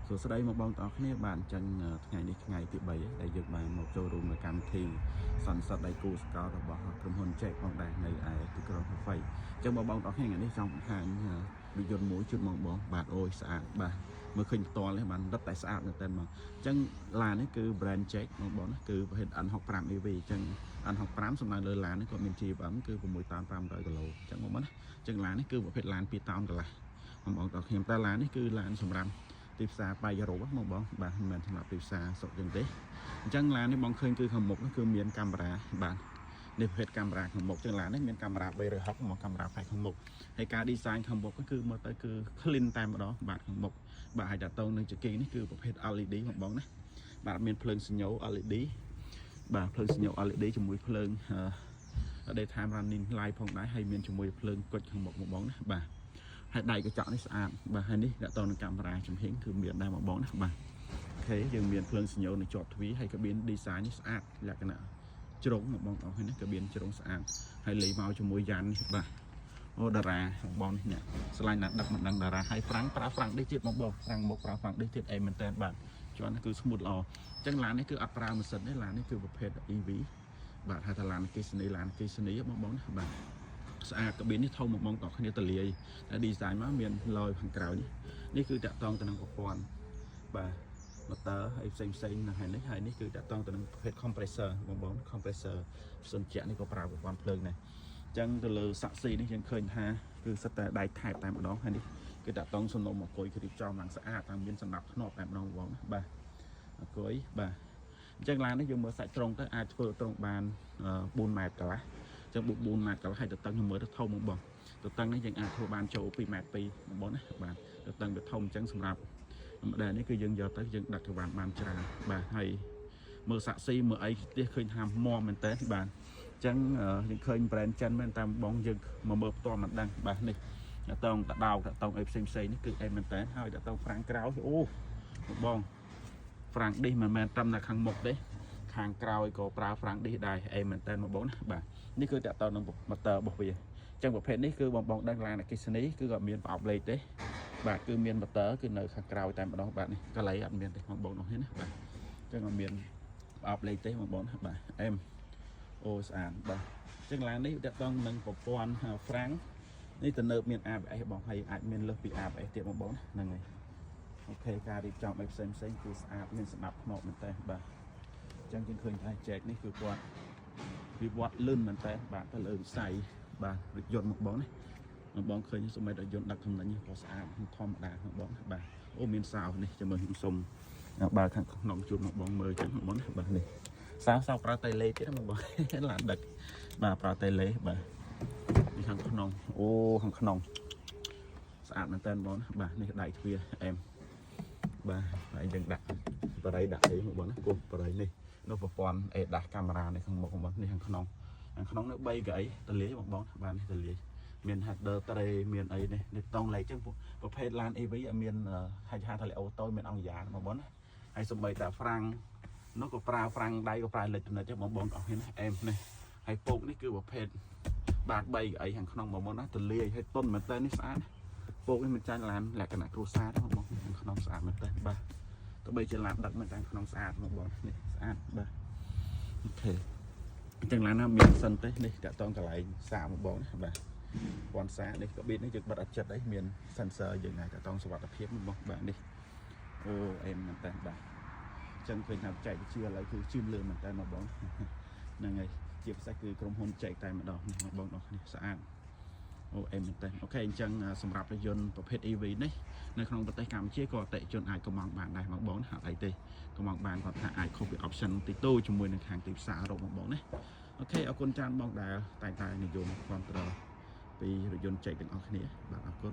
សួស្តីមកបងប្អូនគ្នាបានអញ្ចឹងថ្ងៃនេះថ្ងៃទី3ដែលយើងបានមកចូលរួមនៅកម្មវិធីសន្និសីទដៃគូសកលរបស់ក្រុមហ៊ុន Check ផងដែរនៅឯទីក្រុង Hefei អញ្ចឹងបងប្អូនគ្នាថ្ងៃនេះចង់បង្ហាញរថយន្តមួយជូនបងបាទអូយស្អាតបាទមើលឃើញផ្ទាល់នេះបានរឹតតែស្អាតមែនតើបងអញ្ចឹងឡាននេះគឺ brand Check បងប្អូនគឺប្រភេទ N65 EV អញ្ចឹង N65 សំដៅលើឡាននេះគាត់មាន GFM គឺ6500គីឡូអញ្ចឹងបងប្អូនណាអញ្ចឹងឡាននេះគឺប្រភេទឡាន2តោនកន្លះបងប្អូនខ្ញុំតែឡាននេះគឺឡានសម្រាប់ទីផ្សារបាយរ៉ូបងបាទមិនមែនសម្រាប់ទីផ្សារស្រុកយើងទេអញ្ចឹងឡាននេះបងឃើញគឺខាងមុខគឺមានកាមេរ៉ាបាទនេះប្រភេទកាមេរ៉ាខាងមុខអញ្ចឹងឡាននេះមានកាមេរ៉ា360មកកាមេរ៉ាផ្នែកខាងមុខហើយការ design ខាងមុខគឺមើលទៅគឺ clean តែម្ដងបាទខាងមុខបាទហើយតទៅនឹងចង្កេងនេះគឺប្រភេទ LED បងណាបាទមានភ្លើងសញ្ញោ LED បាទភ្លើងសញ្ញោ LED ជាមួយភ្លើងdaytime running light ផងដែរហើយមានជាមួយភ្លើងគុជខាងមុខបងណាបាទហើយដៃកញ្ចក់នេះស្អាតបាទហើយនេះតទៅនឹងកាមេរ៉ាចំហៀងគឺមានដែរបងណាបាទអូខេយើងមានភ្លើងសញ្ញោនៅជាប់ទ្វារហើយកាប៊ីន design នេះស្អាតលក្ខណៈជ្រុងបងប្អូននេះកាប៊ីនជ្រុងស្អាតហើយលេមកជាមួយយ៉ាននេះបាទអូតារាបងនេះឆ្លាញ់ណាស់ដឹកមិនដឹងតារាហើយប្រាំងប្រើប្រាំងនេះទៀតបងប្រាំងមុខប្រើប្រាំងនេះទៀតអីមែនតើបាទជាន់គឺស្មូតល្អអញ្ចឹងឡាននេះគឺអត់ប្រើម៉ាស៊ីនទេឡាននេះគឺប្រភេទ EV បាទហៅថាឡានអគ្គិសនីឡានអគ្គិសនីបងណាបាទស្អាតកាប៊ីននេះធំបងប្អូនគ្នាតលាយតែ design មកមានឡយខាងក្រោយនេះគឺតាក់ទងទៅនឹងប្រព័ន្ធបាទ motor ហើយផ្សេងនៅហើយនេះគឺតាក់ទងទៅនឹងប្រភេទ compressor បងប្អូន compressor ផ្សំជាក់នេះក៏ប្រើប្រព័ន្ធភ្លើងដែរអញ្ចឹងទៅលើសាក់ស៊ីនេះយើងឃើញថាគឺសិតតែដៃថែបតែម្ដងហើយនេះគឺតាក់ទងសំណុំអង្គុយគឺរៀបចំឡើងស្អាតតាមមានសម្រាប់ធ្នាប់តែម្ដងបងណាបាទអង្គុយបាទអញ្ចឹងឡាននេះយើងមើលសាច់ត្រង់ទៅអាចធ្វើត្រង់បាន4ម៉ែត្រកន្លះចឹង4ម៉ែត្រកន្លះហើយទៅតឹងខ្ញុំមើលទៅធំបងទៅតឹងនេះយើងអាចធ្វើបានចូល2ម៉ែត្រ2បងណាបាទទៅតឹងវាធំអញ្ចឹងសម្រាប់ម្ដងនេះគឺយើងយកទៅយើងដឹកទៅបានច្រើនបាទហើយមើលសាក់ស៊ីមើលអីទៀតឃើញថាមមមែនតើបាទអញ្ចឹងយើងឃើញ brand ចិនមែនតាមបងយើងមកមើលផ្ទាល់មិនដឹងបាទនេះតងតដោតតងអីផ្សេងនេះគឺអីមែនតើហើយតងហ្វ្រាំងក្រោយអូបងហ្វ្រាំងឌីសមិនមែនត្រឹមតែខាងមុខទេខាងក្រោយក៏ប្រើហ្វ្រាំងឌីសដែរអីមែនតើបងណាបាទនេះគឺតទៅនឹង motor របស់វាអញ្ចឹងប្រភេទនេះគឺបងដឹងឡានអគ្គិសនីគឺក៏មានប្រអប់លេខទេបាទគឺមាន motor គឺនៅខាងក្រោយតែម្ដងបាទនេះកន្លែងអត់មានទេបងនោះនេះណាបាទអញ្ចឹងអត់មានប្រអប់លេខទេបងណាបាទអែមអូស្អាតបាទអញ្ចឹងឡាននេះតទៅនឹងប្រព័ន្ធហ្វ្រាំងនេះទៅនៅមាន ABS បងហើយអាចមានលើសពី ABS ទៀតបងហ្នឹងហើយអូខេការរៀបចំអីផ្សេងគឺស្អាតមានសម្ដាប់ធ្នាប់មែនតើបាទអញ្ចឹងយើងឃើញថា Check នេះគឺគាត់វិវត្តលឿនមែនតើបាទទៅលើវិស័យបាទរថយន្តមកបងណាបងឃើញសម្រាប់រថយន្តដឹកទំនិញក៏ស្អាតធម្មតាបងបាទអូមានសោនេះចាំមើលខ្ញុំសុំបើខាងក្នុងជួបមកបងមើលចឹងបងណាបាទនេះសោប្រើតៃលេទៀតបងឡានដឹកបាទប្រើតៃលេបាទនេះខាងក្នុងអូខាងក្នុងស្អាតមែនតើបងបាទនេះដៃទ្វារអែមបាទហើយយើងដាក់បរិយដាក់អីបងណាគោះបរិយនេះនៅប្រព័ន្ធអេដាស់កាមេរ៉ានេះខាងមុខបងនេះខាងក្នុងនោះ3កៅអីតលាយបងបាទនេះតលាយមាន header ត្រេមានអីនេះតង់លេខចឹងប្រភេទឡាន EV អត់មានហៅថាអូតូមានអង្គយ៉ាបងណាហើយសំបីតាហ្វ្រាំងនោះក៏ប្រើហ្វ្រាំងដៃក៏ប្រើលេខទំនិញចឹងបងអស់នេះអែមនេះហើយពូកនេះគឺប្រភេទបាទ3កៅអីខាងក្នុងបងណាតលាយហើយតុនមែនតើនេះស្អាតពូកនេះមិនចាញ់ឡានលក្ខណៈគ្រួសារទេបងខាងក្នុងស្អាតមែនតើបាទទៅបីជាឡានដឹកមែនតែក្នុងស្អាតបងនេះស្អាតបាទអូខេអញ្ចឹងឡានណាមានសិនទេនេះតាក់តងកន្លែងសាកបងណាបាទពាន់សានេះកាប៊ីននេះយើងបិទអត់ចិត្តអីមាន sensor យើងណាតាក់តងសុវត្ថិភាពបងបាទនេះអូអេមមែនតើបាទអញ្ចឹងឃើញថាបច្ចេកវិទ្យាឥឡូវគឺជឿនលឿនមែនតើបងហ្នឹងហើយជាពិសេសគឺក្រុមហ៊ុនចែកតែម្ដងនេះបងនេះស្អាតអូអេមែនតើអូខេអញ្ចឹងសម្រាប់រថយន្តប្រភេទ EV នេះនៅក្នុងប្រទេសកម្ពុជាក៏អតិថិជនអាចកំងបានដែរបងហាក់អីទេកំងបានគាត់ថាអាចខុសពី option ទីតូជាមួយនឹងខាងទីផ្សារអឺរ៉ុបបងណាអូខេអរគុណច្រើនបងដែលតែងតែនិយមគ្រប់គ្រងពីរថយន្តចែកទាំងអស់គ្នាបាទអរគុណ